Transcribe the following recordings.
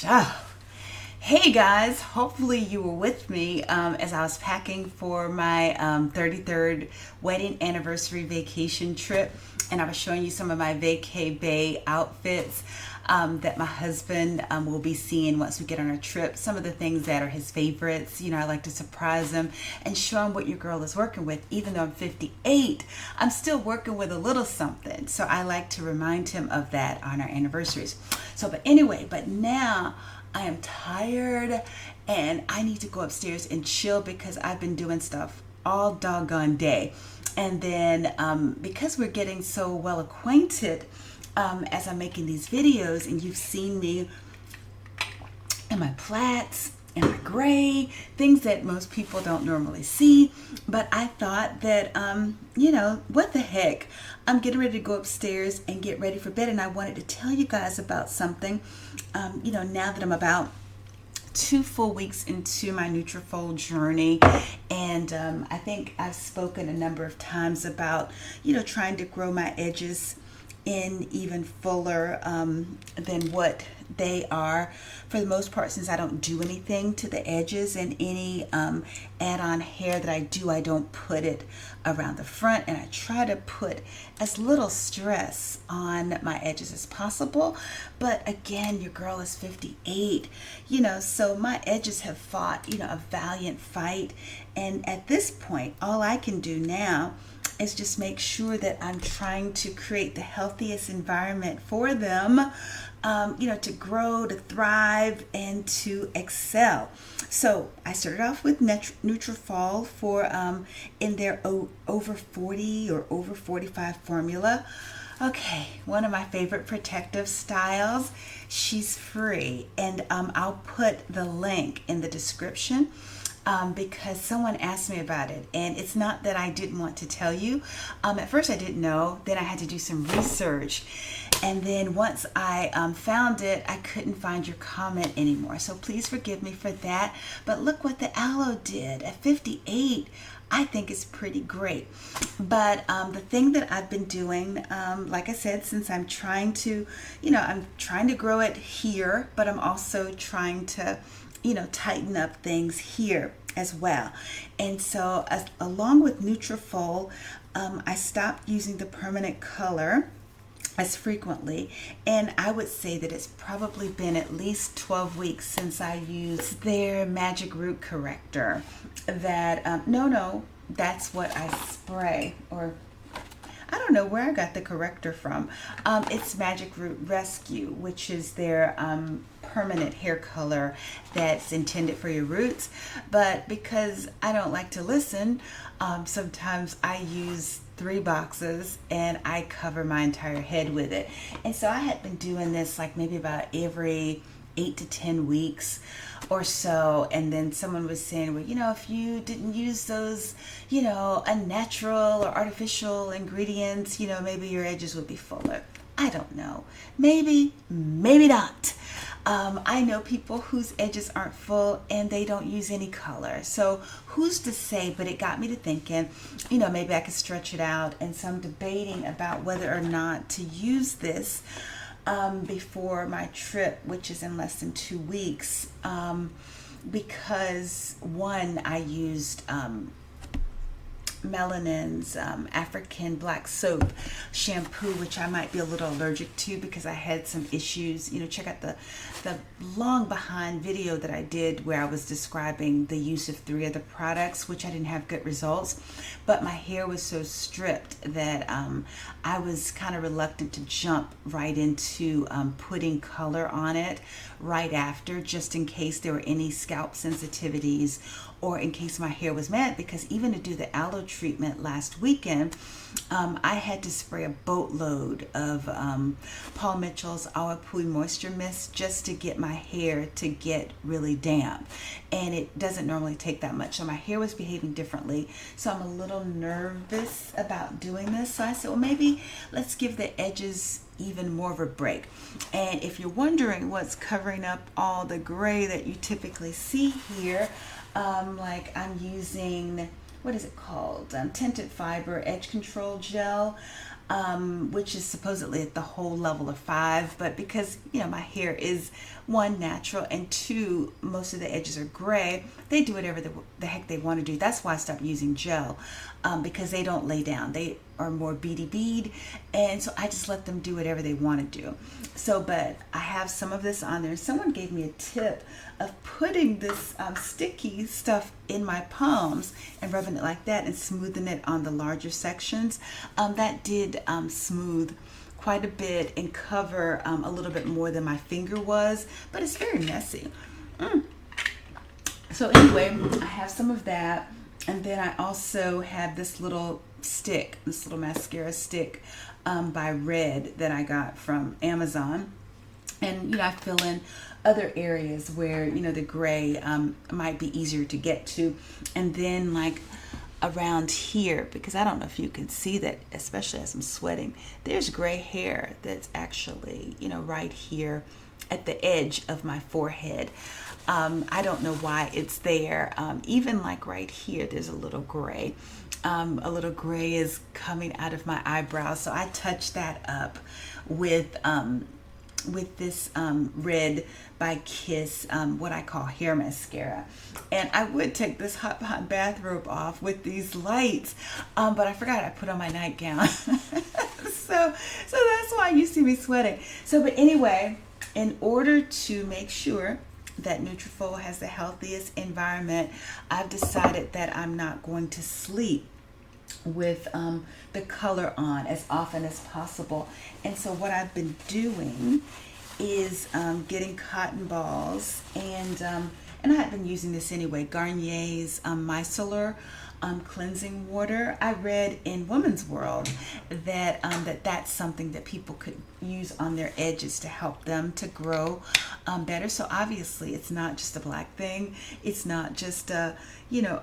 So, hey guys, hopefully you were with me as I was packing for my 33rd wedding anniversary vacation trip, and I was showing you some of my vacay bay outfits that my husband will be seeing once we get on our trip. Some of the things that are his favorites. I like to surprise him and show him what your girl is working with. Even though I'm 58, I'm still working with a little something. So I like to remind him of that on our anniversaries. But now I am tired and I need to go upstairs and chill because I've been doing stuff all doggone day. And then because we're getting so well acquainted as I'm making these videos, and you've seen me in my plaits and my gray, things that most people don't normally see. But I thought that, what the heck? I'm getting ready to go upstairs and get ready for bed, and I wanted to tell you guys about something. Now that I'm about 2 full weeks into my Nutrafol journey, and I think I've spoken a number of times about, trying to grow my edges in even fuller than what they are for the most part, since I don't do anything to the edges, and any add-on hair that I don't put it around the front, and I try to put as little stress on my edges as possible. But again, your girl is 58, so my edges have fought a valiant fight, and at this point all I can do now is just make sure that I'm trying to create the healthiest environment for them, to grow, to thrive, and to excel. So I started off with Nutrafol for in their over 40 or over 45 formula. Okay, one of my favorite protective styles. She's free, and I'll put the link in the description. Because someone asked me about it, and it's not that I didn't want to tell you. At first I didn't know, then I had to do some research, and then once I found it, I couldn't find your comment anymore, so please forgive me for that. But look what the aloe did at 58. I think it's pretty great. But the thing that I've been doing, like I said, since I'm trying to, I'm trying to grow it here, but I'm also trying to tighten up things here as well. And so along with Nutrafol, I stopped using the permanent color as frequently, and I would say that it's probably been at least 12 weeks since I used their magic root corrector. That no, that's what I spray, or I don't know where I got the corrector from. It's Magic Root Rescue, which is their permanent hair color that's intended for your roots. But because I don't like to listen, sometimes I use 3 boxes and I cover my entire head with it. And so I had been doing this like maybe about every 8 to 10 weeks or so, and then someone was saying, well, if you didn't use those, unnatural or artificial ingredients, maybe your edges would be fuller. I don't know. Maybe not. I know people whose edges aren't full and they don't use any color. So who's to say? But it got me to thinking, maybe I could stretch it out. And so I'm debating about whether or not to use this before my trip, which is in less than 2 weeks, because one, I used Melanin's African black soap shampoo, which I might be a little allergic to because I had some issues. Check out the long behind video that I did where I was describing the use of 3 of the products, which I didn't have good results. But my hair was so stripped that I was kind of reluctant to jump right into putting color on it right after, just in case there were any scalp sensitivities, or in case my hair was mad, because even to do the aloe treatment last weekend, I had to spray a boatload of Paul Mitchell's Awapui Moisture Mist just to get my hair to get really damp. And it doesn't normally take that much. So my hair was behaving differently. So I'm a little nervous about doing this. So I said, well, maybe let's give the edges even more of a break. And if you're wondering what's covering up all the gray that you typically see here, like I'm using, what is it called? Tinted Fiber Edge Control Gel. which is supposedly at the whole level of 5, but because my hair is, one, natural, and two, most of the edges are gray, they do whatever the heck they want to do. That's why I stopped using gel, because they don't lay down. They are more beady bead, and so I just let them do whatever they want to do. So, but I have some of this on there. Someone gave me a tip of putting this sticky stuff in my palms and rubbing it like that and smoothing it on the larger sections. That did smooth quite a bit and cover a little bit more than my finger was, but it's very messy. So anyway, I have some of that, and then I also have this little stick, this little mascara stick by Red that I got from Amazon. And I fill in other areas where the gray might be easier to get to, and then like around here, because I don't know if you can see that, especially as I'm sweating, there's gray hair that's actually right here at the edge of my forehead. I don't know why it's there. Even like right here, there's a little gray. A little gray is coming out of my eyebrows, so I touch that up with this Red by Kiss, what I call hair mascara. And I would take this hot bathrobe off with these lights, but I forgot I put on my nightgown. so that's why you see me sweating. So, but anyway, in order to make sure that Nutrafol has the healthiest environment, I've decided that I'm not going to sleep with the color on as often as possible. And so what I've been doing is getting cotton balls, and I had been using this anyway, Garnier's micellar cleansing water. I read in Woman's World that that's something that people could use on their edges to help them to grow better. So obviously it's not just a Black thing. It's not just a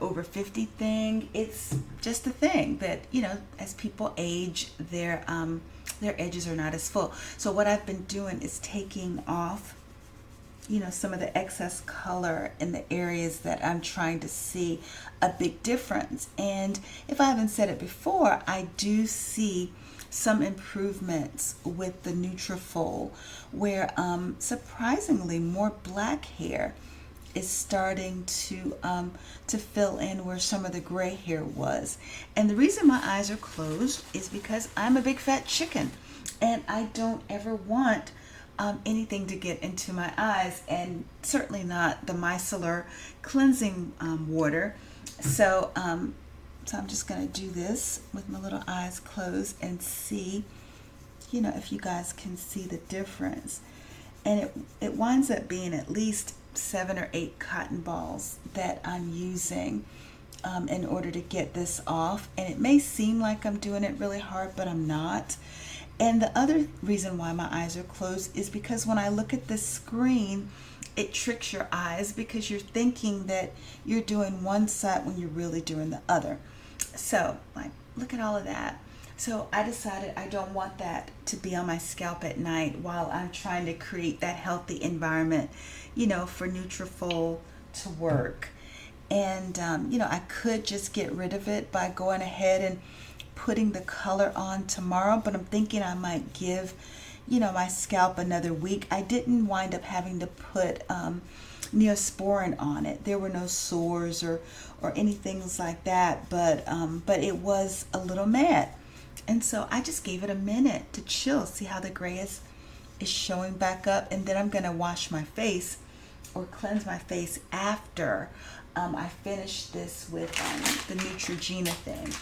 over 50 thing. It's just a thing that as people age, their edges are not as full. So what I've been doing is taking off some of the excess color in the areas that I'm trying to see a big difference. And if I haven't said it before, I do see some improvements with the Nutrafol, where surprisingly more black hair is starting to fill in where some of the gray hair was. And the reason my eyes are closed is because I'm a big fat chicken, and I don't ever want anything to get into my eyes, and certainly not the micellar cleansing water. So I'm just going to do this with my little eyes closed and see, if you guys can see the difference. And it winds up being at least 7 or 8 cotton balls that I'm using in order to get this off. And it may seem like I'm doing it really hard, but I'm not. And the other reason why my eyes are closed is because when I look at the screen, it tricks your eyes because you're thinking that you're doing one side when you're really doing the other. So, like, look at all of that. So I decided I don't want that to be on my scalp at night while I'm trying to create that healthy environment, for Nutrafol to work. And, I could just get rid of it by going ahead and putting the color on tomorrow, but I'm thinking I might give my scalp another week. I didn't wind up having to put Neosporin on it. There were no sores or anything like that, but it was a little matte, and so I just gave it a minute to chill, see how the gray is showing back up, and then I'm gonna wash my face or cleanse my face after I finish this with the Neutrogena thing.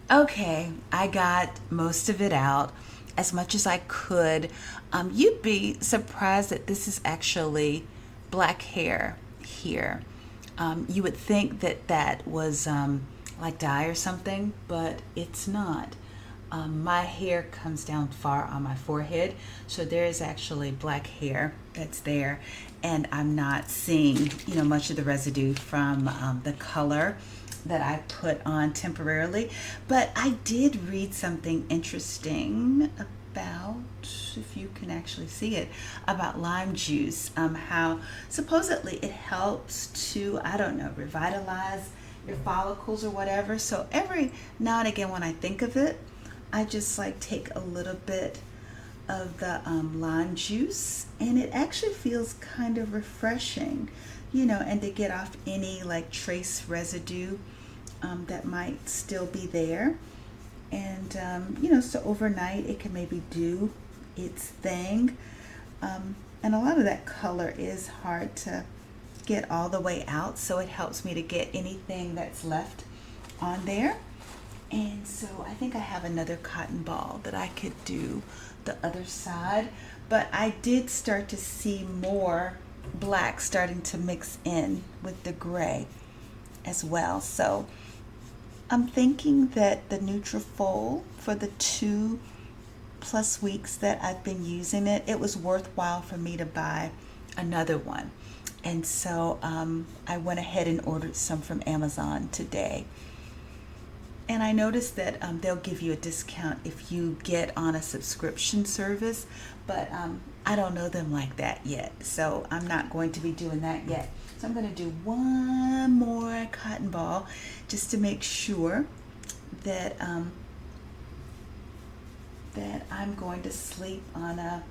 Okay, I got most of it out, as much as I could. You'd be surprised that this is actually black hair here. You would think that was like dye or something, but it's not. My hair comes down far on my forehead, so there is actually black hair that's there, and I'm not seeing much of the residue from the color that I put on temporarily. But I did read something interesting about, if you can actually see it, about lime juice, how supposedly it helps to, I don't know, revitalize your follicles or whatever. So every now and again when I think of it, I just like take a little bit of the lime juice, and it actually feels kind of refreshing, and to get off any like trace residue that might still be there. And so overnight it can maybe do its thing. And a lot of that color is hard to get all the way out, so it helps me to get anything that's left on there. And so I think I have another cotton ball that I could do the other side, but I did start to see more black starting to mix in with the gray as well. So I'm thinking that the Nutrafol, for the 2+ weeks that I've been using it, it was worthwhile for me to buy another one. And so I went ahead and ordered some from Amazon today. And I noticed that they'll give you a discount if you get on a subscription service, but I don't know them like that yet, so I'm not going to be doing that yet. So I'm going to do one more cotton ball just to make sure that that I'm going to sleep on a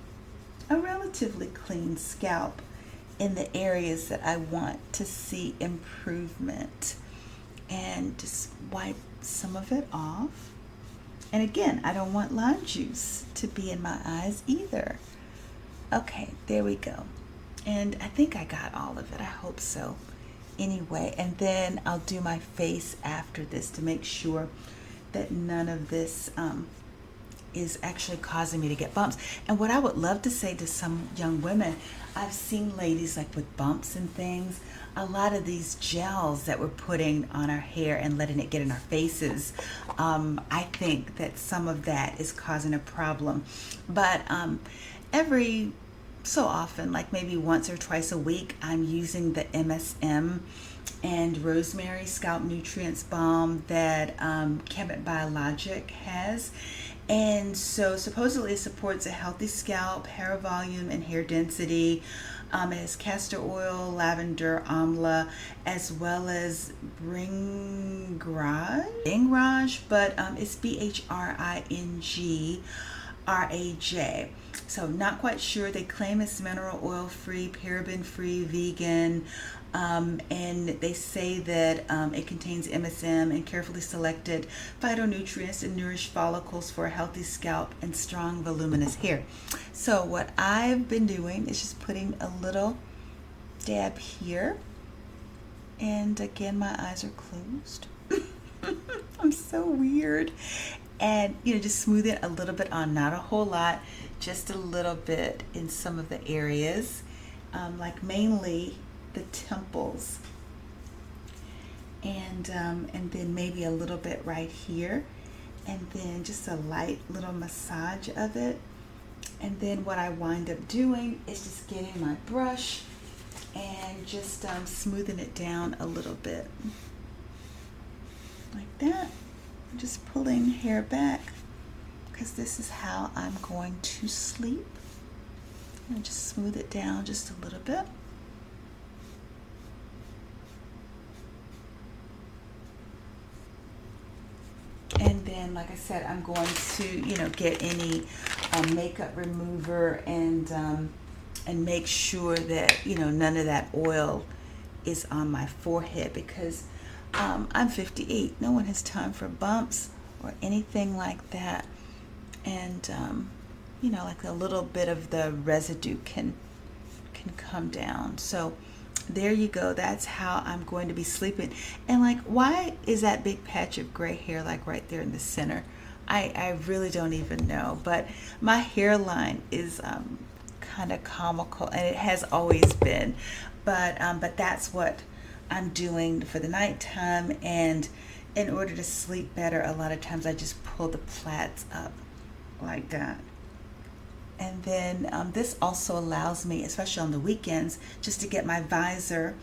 relatively clean scalp in the areas that I want to see improvement, and just wipe some of it off. And again, I don't want lime juice to be in my eyes either. Okay, there we go. And I think I got all of it. I hope so. Anyway, and then I'll do my face after this to make sure that none of this is actually causing me to get bumps. And what I would love to say to some young women, I've seen ladies like with bumps and things, a lot of these gels that we're putting on our hair and letting it get in our faces, I think that some of that is causing a problem. But every so often, like maybe once or twice a week, I'm using the MSM and Rosemary Scalp Nutrients Balm that Kemet Biologic has. And so supposedly it supports a healthy scalp, hair volume, and hair density. It has castor oil, lavender, amla, as well as Bringraj, but it's BHRINGRAJ. So not quite sure. They claim it's mineral oil free, paraben free, vegan, and they say that it contains MSM and carefully selected phytonutrients and nourish follicles for a healthy scalp and strong voluminous hair. So what I've been doing is just putting a little dab here, and again my eyes are closed. I'm so weird. And just smooth it a little bit on, not a whole lot, just a little bit in some of the areas, like mainly the temples, and then maybe a little bit right here, and then just a light little massage of it. And then what I wind up doing is just getting my brush and just smoothing it down a little bit like that, just pulling hair back, because this is how I'm going to sleep. And just smooth it down just a little bit. And then, like I said, I'm going to, get any makeup remover and make sure that, none of that oil is on my forehead, because I'm 58. No one has time for bumps or anything like that. And, like a little bit of the residue can come down. So there you go. That's how I'm going to be sleeping. And like, why is that big patch of gray hair like right there in the center? I really don't even know. But my hairline is kind of comical, and it has always been. But that's what I'm doing for the nighttime. And in order to sleep better, a lot of times I just pull the plaits up like that. And then this also allows me, especially on the weekends, just to get my visor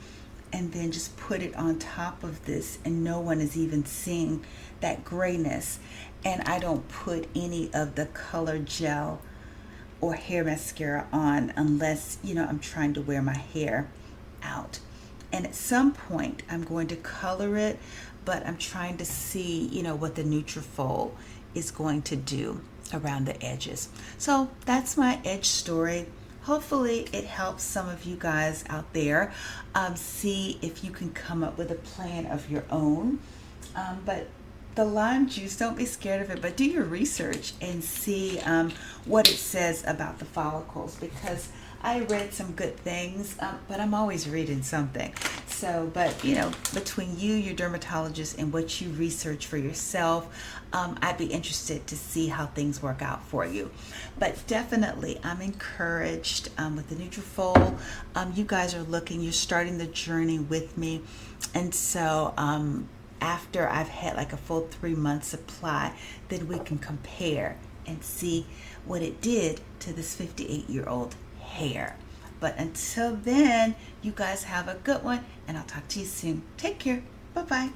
and then just put it on top of this, and no one is even seeing that grayness. And I don't put any of the color gel or hair mascara on unless, I'm trying to wear my hair out. And at some point I'm going to color it, but I'm trying to see, what the Nutrafol is going to do around the edges. So that's my edge story. Hopefully it helps some of you guys out there see if you can come up with a plan of your own. But the lime juice, don't be scared of it, but do your research and see what it says about the follicles, because I read some good things, but I'm always reading something. So, but between you, your dermatologist, and what you research for yourself, I'd be interested to see how things work out for you. But definitely, I'm encouraged with the Nutrafol. You guys are you're starting the journey with me. And so, after I've had like a full 3-month supply, then we can compare and see what it did to this 58-year-old hair. But until then, you guys have a good one, and I'll talk to you soon. Take care. Bye-bye.